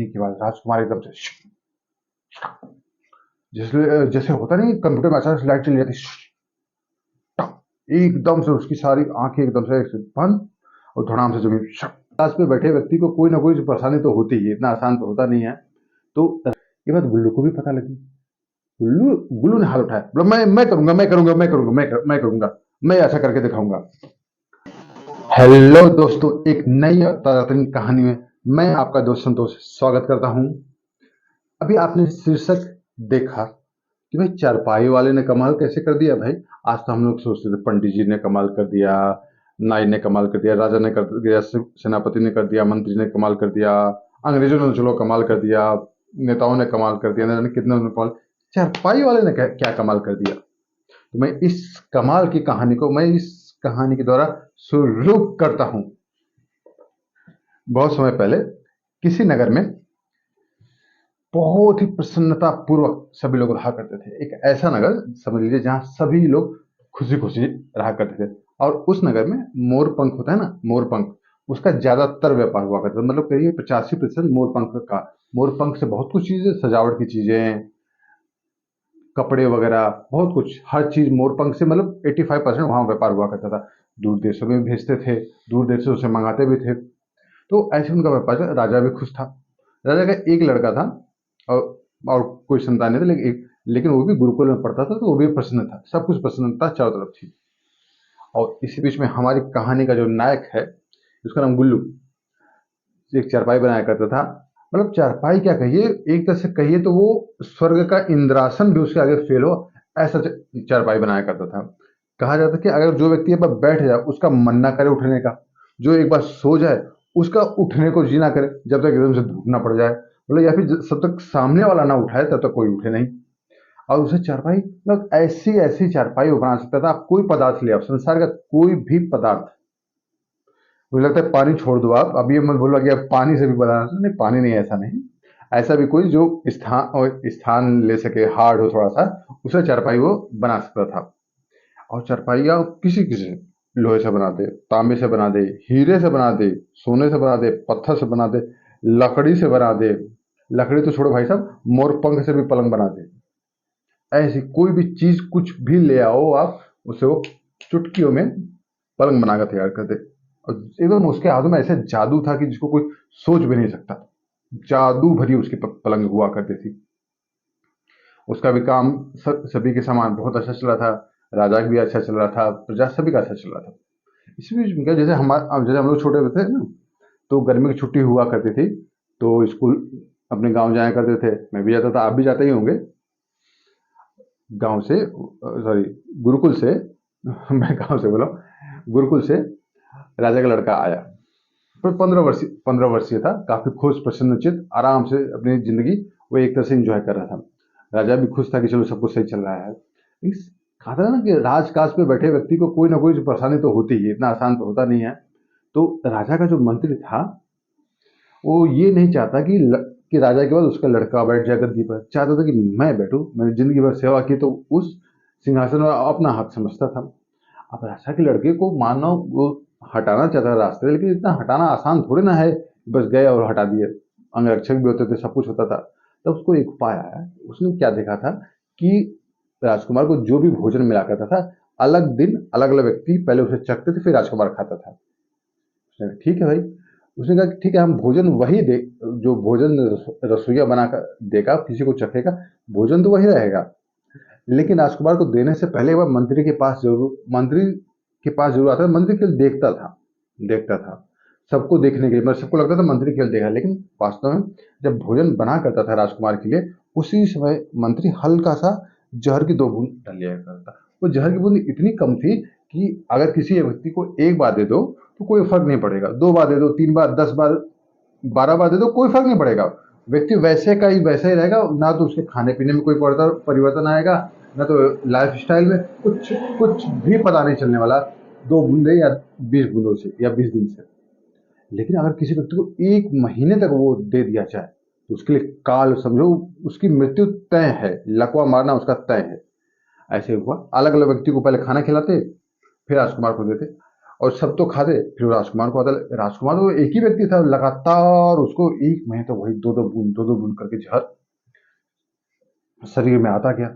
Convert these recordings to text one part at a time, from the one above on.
देने के बाद राजकुमार एकदम से जैसे जैसे होता नहीं कंप्यूटर में अचानक से लाइट चली जाती, एकदम से उसकी सारी आंखें एकदम से बंद और धड़ाम से जमीन। पास पे बैठे व्यक्ति को कोई ना कोई परेशानी तो होती ही है, इतना आसान तो होता नहीं है। तो ये बात गुल्लू को भी पता लगी। गुल्लू गुल्लू ने हाथ उठाया, बोला मैं करूंगा, मैं करूंगा, मैं ऐसा करके दिखाऊंगा। हेलो दोस्तों, एक नई और ताज़ातरीन कहानी में मैं आपका दोस्त संतोष स्वागत करता हूं। अभी आपने शीर्षक देखा कि भाई चारपाई वाले ने कमाल कैसे कर दिया। भाई आज तो हम लोग सोचते थे पंडित जी ने कमाल कर दिया, नाई ने कमाल कर दिया, राजा ने कर दिया, सेनापति ने कर दिया, मंत्री ने कमाल कर दिया, अंग्रेजों ने चलो कमाल कर दिया, नेताओं ने कमाल कर दिया, कितने ने कमाल। चारपाई वाले ने क्या कमाल कर दिया। तो मैं इस कमाल की कहानी को मैं इस कहानी के द्वारा शुरू करता हूं। बहुत समय पहले किसी नगर में बहुत ही प्रसन्नता पूर्वक सभी लोग रहा करते थे। एक ऐसा नगर समझ लीजिए जहां सभी लोग खुशी खुशी रहा करते थे। और उस नगर में मोरपंख होता है ना, मोरपंख, उसका ज्यादातर व्यापार हुआ करता था। मतलब कहिए 85% मोरपंख का। मोरपंख से बहुत कुछ चीजें, सजावट की चीजें, कपड़े वगैरह, बहुत कुछ, हर चीज मोरपंख से, मतलब 85% वहां व्यापार हुआ करता था। दूर देशों में भेजते थे, दूर देशों से मंगाते भी थे। तो ऐसे उनका व्यापार था। राजा भी खुश था। राजा का एक लड़का था और और कोई संतान नहीं था, लेकिन वो भी गुरुकुल में पढ़ता था, तो वो भी प्रसन्न था। सब कुछ प्रसन्नता चारों तरफ थी। और इसी बीच में हमारी कहानी का जो नायक है, उसका नाम गुल्लू, एक चारपाई बनाया करता था। मतलब चारपाई क्या कहिए, एक तरह से कहिए तो वो स्वर्ग का इंद्रासन भी उसके आगे फेल हो, ऐसा चारपाई बनाया करता था। कहा जाता कि अगर जो व्यक्ति एक बार बैठ जाए उसका मन ना करे उठने का, जो एक बार सो जाए उसका उठने को जी ना करे, जब तक एकदम से धूप ना पड़ जाए, मतलब या फिर जब तक सामने वाला ना उठाए तब तक कोई उठे नहीं। और उसे चारपाई, मतलब ऐसी ऐसी चारपाई वो बना सकता था। आप कोई पदार्थ ले आओ, संसार का कोई भी पदार्थ, मुझे लगता है पानी छोड़ दो, आप अभी मत बोलो कि आप पानी से भी बनाना, नहीं पानी नहीं, ऐसा नहीं। ऐसा भी कोई जो स्थान ले सके, हार्ड हो थोड़ा सा, उसे चारपाई वो बना सकता था। और चारपाइया किसी किसी से, लोहे से बना दे, तांबे से बना दे, हीरे से बना दे, सोने से बना दे, पत्थर से बना दे, लकड़ी से बना दे। लकड़ी तो छोड़ो भाई साहब, मोरपंख से भी पलंग बना दे। ऐसी कोई भी चीज कुछ भी ले आओ आप, उसे वो चुटकियों में पलंग बनाकर तैयार कर दे। और एकदम उसके हाथों में ऐसे जादू था कि जिसको कोई सोच भी नहीं सकता। जादू भरी उसकी पलंग हुआ करती थी। उसका भी काम सभी के समान बहुत अच्छा चल रहा था। राजा का भी अच्छा चल रहा था, प्रजा सभी का अच्छा चल रहा था। इसी बीच में क्या, जैसे हम लोग छोटे थे ना, तो गर्मी की छुट्टी हुआ करती थी, तो स्कूल अपने गांव जाया करते थे। मैं भी जाता था, आप भी जाते ही होंगे गांव से, सॉरी, गुरुकुल से। मैं गांव से बोला, गुरुकुल से राजा का लड़का आया। पर 15 वर्षीय था, काफी खुश प्रसन्नचित, आराम से अपनी जिंदगी वो एक तरह से एंजॉय कर रहा था। राजा भी खुश था कि चलो सब कुछ सही चल रहा है। इस कहा था ना कि राजकाज पे बैठे व्यक्ति को कोई ना कोई परेशानी तो होती ही है, इतना आसान तो होता नहीं है। तो राजा का जो मंत्री था, वो ये नहीं चाहता कि राजा के बाद उसका लड़का बैठ जाए गद्दी पर। चाहता था कि मैं बैठूं, मैंने जिंदगी भर सेवा की, तो उस सिंहासन में अपना हक समझता था। अब राजा के लड़के को मानो वो हटाना चाहता था रास्ते से, लेकिन इतना हटाना आसान थोड़ी ना है, बस गए और हटा दिए। अंगरक्षक भी होते थे, सब कुछ होता था। तब उसको एक उपाय आया। उसने क्या देखा था कि राजकुमार को जो भी भोजन मिला करता था, अलग दिन अलग अलग व्यक्ति पहले उसे चखते थे, फिर राजकुमार खाता था। उसने कहा, ठीक है भाई। उसने कहा कि ठीक है, हम भोजन वही दे, जो भोजन रसोईया बनाकर देगा, किसी को चखेगा, भोजन तो वही रहेगा। लेकिन राजकुमार को देने से पहले एक बार मंत्री के पास जरूर आता था। मंत्री केवल देखता था सबको देखने के लिए, मतलब सबको लगता था मंत्री केवल देखा, लेकिन वास्तव में जब भोजन बना करता था राजकुमार के लिए, उसी समय मंत्री हल्का सा जहर की 2 बूंद डाल लिया करता था। वो जहर की बूंद इतनी कम थी कि अगर किसी व्यक्ति को एक बार दे दो तो कोई फर्क नहीं पड़ेगा, 2 बार दे दो, 3 बार, 10 बार, 12 बार दे दो, कोई फर्क नहीं पड़ेगा। व्यक्ति वैसे का ही वैसा ही रहेगा। ना तो उसके खाने पीने में कोई परिवर्तन आएगा, ना तो लाइफ स्टाइल में कुछ कुछ भी पता नहीं चलने वाला, 2 बूंदे या 20 बूंदों से या 20 दिन से। लेकिन अगर किसी व्यक्ति को 1 महीने तक वो दे दिया जाए, तो उसके लिए काल समझो, उसकी मृत्यु तय है, लकवा मारना उसका तय है। ऐसे हुआ, अलग अलग व्यक्ति को पहले खाना खिलाते, फिर राजकुमार को देते। और सब तो खाते, फिर राजकुमार को आता, राजकुमार तो एक ही व्यक्ति था, लगातार उसको 1 महीने तक वही 2-2 बूंद करके जहर शरीर में आता गया।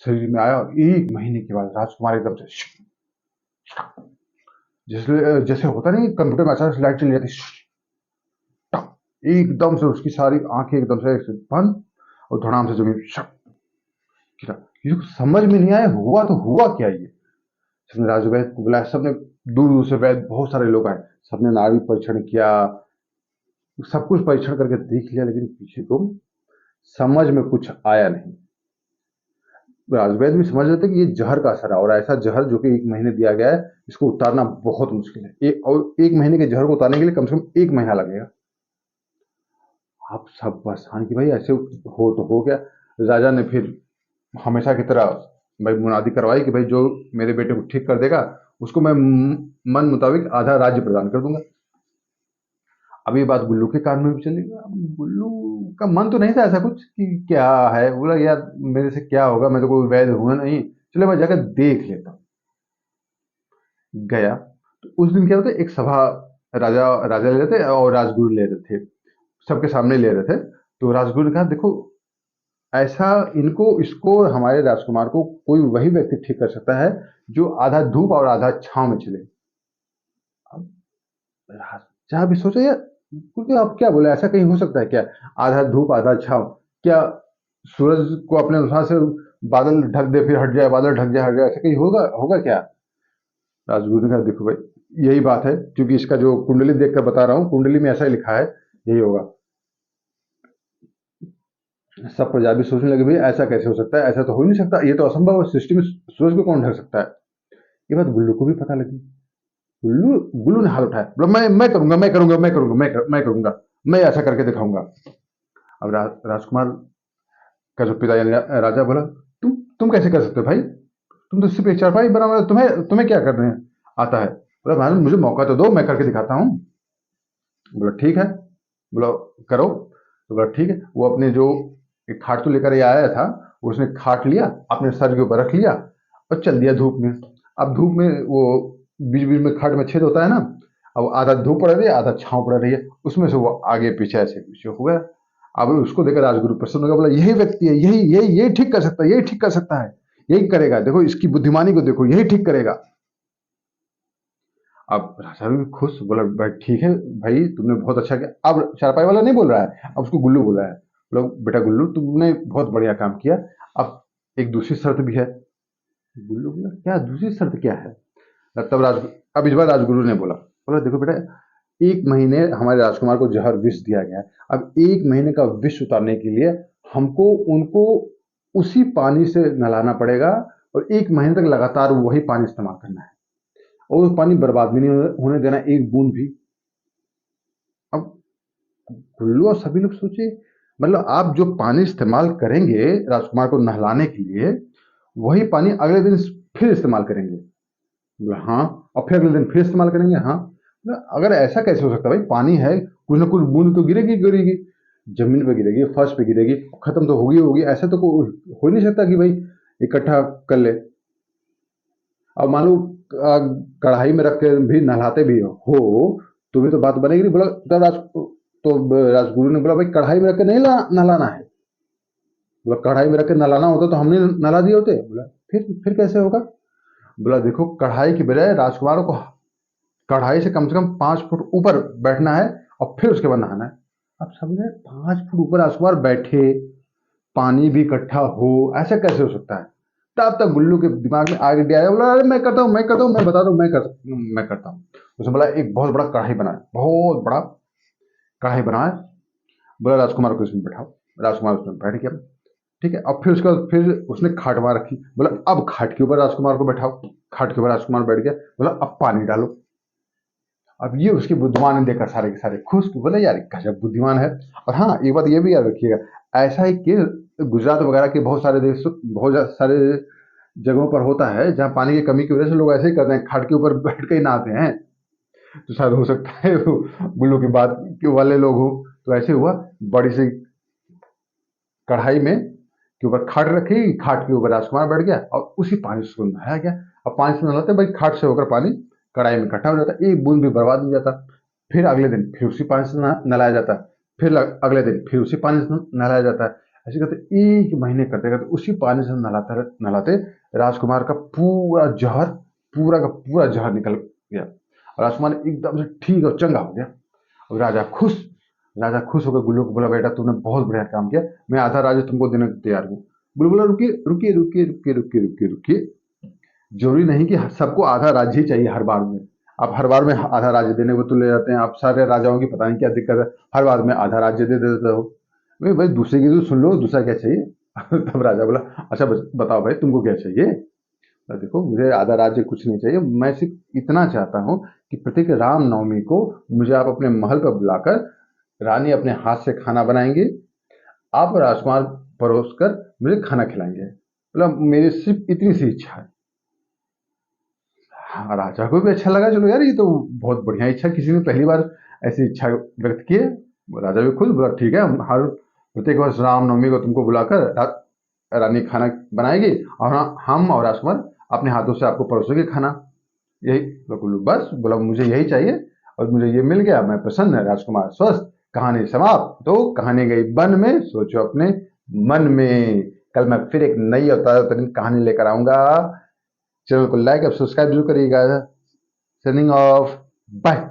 शरीर में आया और 1 महीने के बाद राजकुमार एकदम से जैसे जैसे होता नहीं कंप्यूटर में अचानक से लाइट चली जाती, एकदम से उसकी सारी आंखें एकदम से बंद और धड़ाम से जमीन गिरा। किसी को समझ में नहीं आया हुआ तो हुआ क्या ये। सबने राजू वैद्य को बुलाया, सबने दूर दूर से वैद्य बहुत सारे लोग आए, सबने नाड़ी परीक्षण किया, सब कुछ परीक्षण करके देख लिया, लेकिन किसी को समझ में कुछ आया नहीं। राजवैद्य भी समझ रहे थे कि ये जहर का असर है, और ऐसा जहर जो कि 1 महीने दिया गया है, इसको उतारना बहुत मुश्किल है। और 1 महीने के जहर को उतारने के लिए कम से कम 1 महीना लगेगा। आप सब परेशान कि भाई ऐसे हो तो हो गया। राजा ने फिर हमेशा की तरह भाई मुनादी करवाई कि भाई जो मेरे बेटे को ठीक कर देगा उसको मैं मन मुताबिक आधा राज्य प्रदान कर दूंगा। अब ये बात गुल्लू के कान में भी चली। अब गुल्लू का मन तो नहीं था ऐसा कुछ कि क्या है, बोला यार मेरे से क्या होगा, मैं तो कोई वैद्य हुआ नहीं, चलो मैं जाकर देख लेता हूँ। गया तो उस दिन क्या होता है, एक सभा राजा राजा ले रहे थे और राजगुरु ले रहे थे, सबके सामने ले रहे थे। तो राजगुरु ने कहा देखो ऐसा इनको इसको हमारे राजकुमार को कोई वही व्यक्ति ठीक कर सकता है जो आधा धूप और आधा छांव में चले। अब राजा भी सोचा यार, क्योंकि आप क्या बोले, ऐसा कहीं हो सकता है क्या, आधा धूप आधा छांव, क्या सूरज को अपने अनुसार से बादल ढक दे फिर हट जाए, बादल ढक जाए हट जाए, ऐसा कहीं होगा होगा क्या। राजगुरु ने कहा देखो भाई यही बात है, क्योंकि इसका जो कुंडली देखकर बता रहा हूँ, कुंडली में ऐसा ही लिखा है, यही होगा। सब प्रजा भी सोचने लगे भाई ऐसा कैसे हो सकता है, ऐसा तो हो ही नहीं सकता, ये तो असंभव है, सृष्टि में सूरज को कौन ढक सकता है। ये बात गुल्लू को भी पता लगी। गुल्लू गुल्लू ने हाथ उठाया, बोला मैं करूंगा मैं करूंगा मैं करूंगा मैं करूंगा, मैं ऐसा करके दिखाऊंगा। अब राजकुमार का जो पिता यानी राजा बोला तुम कैसे कर सकते हो भाई, तुम तो सिर्फ एक चारपाई बना हुआ है, तुम्हें तुम्हें क्या करने आता है। बोला महाराज मुझे मौका तो दो, मैं करके दिखाता हूँ। बोला ठीक है, बोला करो। तो बोला ठीक है, वो अपने जो एक खाट तो लेकर ये आया था, उसने खाट लिया अपने सर के ऊपर रख लिया और चल दिया धूप में। अब धूप में वो बीच बीच में खाट में छेद होता है ना, अब आधा धूप पड़ रही है आधा छांव पड़ रही है, उसमें से वो आगे पीछे ऐसे पीछे हुआ। अब उसको देखकर राजगुरु प्रसन्न हो गया, बोला यही व्यक्ति है, यही यही यही ठीक कर सकता है, यही ठीक कर सकता है, यही करेगा, देखो इसकी बुद्धिमानी को देखो, यही ठीक करेगा। अब राजा भी खुश, बोला भाई ठीक है भाई तुमने बहुत अच्छा किया। अब चारपाई वाला नहीं बोल रहा है, अब उसको गुल्लू बोला है, बोला बेटा गुल्लू तुमने बहुत बढ़िया काम किया, अब एक दूसरी शर्त भी है। गुल्लू बोला क्या दूसरी शर्त क्या है। तब राज अब इस बार राजगुरु ने बोला, बोला देखो बेटा 1 महीने हमारे राजकुमार को जहर विष दिया गया है, अब 1 महीने का विष उतारने के लिए हमको उनको उसी पानी से नहलाना पड़ेगा, और 1 महीने तक लगातार वही पानी इस्तेमाल करना है, और वो पानी बर्बाद भी नहीं होने देना एक बूंद भी। अब गुल्लू और सभी लोग सोचे, मतलब आप जो पानी इस्तेमाल करेंगे राजकुमार को नहलाने के लिए, वही पानी अगले दिन फिर इस्तेमाल करेंगे। बोला हाँ, और फिर अगले दिन फिर इस्तेमाल करेंगे हाँ। बोला, अगर ऐसा कैसे हो सकता है भाई, पानी है कुछ ना कुछ बूंद तो गिरेगी गिरेगी, जमीन पे गिरेगी फर्श पे गिरेगी, खत्म तो होगी होगी, ऐसा तो हो नहीं सकता कि भाई इकट्ठा कर ले। अब मान लो कढ़ाई में रख के भी नहलाते भी हो तो भी तो बात बनेगी नहीं। बोला तब राजगुरु ने बोला भाई कढ़ाई में रख के नहीं नहलाना है। बोला कढ़ाई में रख के नहलाना होता तो हमने नहला दिए होते। बोला फिर कैसे होगा। बोला देखो कढ़ाई की बजाय राजकुमारों को कढ़ाई से कम 5 फुट ऊपर बैठना है और फिर उसके बाद नहाना है। अब सबने 5 फुट ऊपर राजकुमार बैठे, पानी भी इकट्ठा हो, ऐसा कैसे हो सकता है। तब तक गुल्लू के दिमाग में आगे आया, बोला अरे मैं करता हूँ मैं करता हूँ मैं बता दूँ मैं करता हूँ। उसने बोला एक बहुत बड़ा कढ़ाई बनाया, बहुत बड़ा कढ़ाई बनाया। बोला राजकुमार को इसमें बैठाओ। राजकुमार उसमें बैठ गया। ठीक है, अब फिर उसके बाद फिर उसने खाट वहां रखी। बोला अब खाट के ऊपर राजकुमार को बैठाओ। खाट के ऊपर राजकुमार बैठ गया। बोला अब पानी डालो। अब ये उसकी बुद्धिमान देखकर सारे के सारे खुश, बोले यार गजब बुद्धिमान है। और हाँ एक बात ये भी याद रखिएगा, ऐसा है कि गुजरात वगैरह के बहुत सारे देश बहुत सारे जगहों पर होता है जहाँ पानी की कमी की वजह से लोग ऐसे ही करते हैं, खाट के ऊपर बैठ के ही नहाते हैं। तो शायद हो सकता है वो गुल्लू की बात के वाले लोग हो। तो ऐसे हुआ, बड़ी सी कढ़ाई में के ऊपर खाट रखी, खाट के ऊपर राजकुमार बैठ गया और उसी पानी से उसको नहाया गया। अब पानी से नहलाते भाई खाट से होकर पानी कढ़ाई में इकट्ठा हो जाता है, एक बूंद भी बर्बाद नहीं जाता। फिर अगले दिन फिर उसी पानी से नहलाया जाता है, फिर अगले दिन फिर उसी पानी से नहलाया जाता है। ऐसे करते 1 महीने करते करते उसी पानी से नहलाते नहलाते राजकुमार का पूरा का पूरा जहर निकल गया। और राजकुमार एकदम से ठीक और चंगा हो गया। और राजा खुश होकर गुल्लू को बोला, बेटा तूने बहुत बढ़िया काम किया, मैं आधा राज्य तुमको देने को तैयार हूँ। गुल्लू बोला, रुकिए रुकिए रुकिए रुकिए रुकिए रुकिए रुकिए, जरूरी नहीं कि सबको आधा राज्य ही चाहिए हर बार में। आप हर बार में आधा राज्य देने को तुले जाते हैं, आप सारे राजाओं की पता नहीं क्या दिक्कत है, हर बार में आधा राज्य दे देते हो। भाई दूसरे की तो सुन लो, दूसरा क्या चाहिए। तब राजा बोला, अच्छा बताओ भाई तुमको क्या चाहिए। देखो मुझे आधा राज्य कुछ नहीं चाहिए, मैं सिर्फ इतना चाहता हूँ कि प्रत्येक रामनवमी को मुझे आप अपने महल पर बुलाकर, रानी अपने हाथ से खाना बनाएंगे, आप राजकुमार परोस कर मुझे खाना खिलाएंगे। बोला, मेरी सिर्फ इतनी सी इच्छा है। हाँ, राजा को भी अच्छा लगा, चलो यार ये तो बहुत बढ़िया इच्छा, किसी ने पहली बार ऐसी इच्छा व्यक्त की है। राजा भी खुश, बोला ठीक है, हम हर प्रत्येक वर्ष रामनवमी को तुमको बुलाकर रानी खाना बनाएगी, और हम और राजकुमार अपने हाथों से आपको परोसेंगे खाना। यही बोला, बस बोला मुझे यही चाहिए और मुझे ये मिल गया, मैं प्रसन्न है। राजकुमार स्वस्थ, कहानी समाप्त। तो कहानी गई वन में, सोचो अपने मन में। कल मैं फिर एक नई और ताजा तरीन कहानी लेकर आऊंगा। चैनल को लाइक और सब्सक्राइब जरूर करिएगा। सनिंग ऑफ, बाय।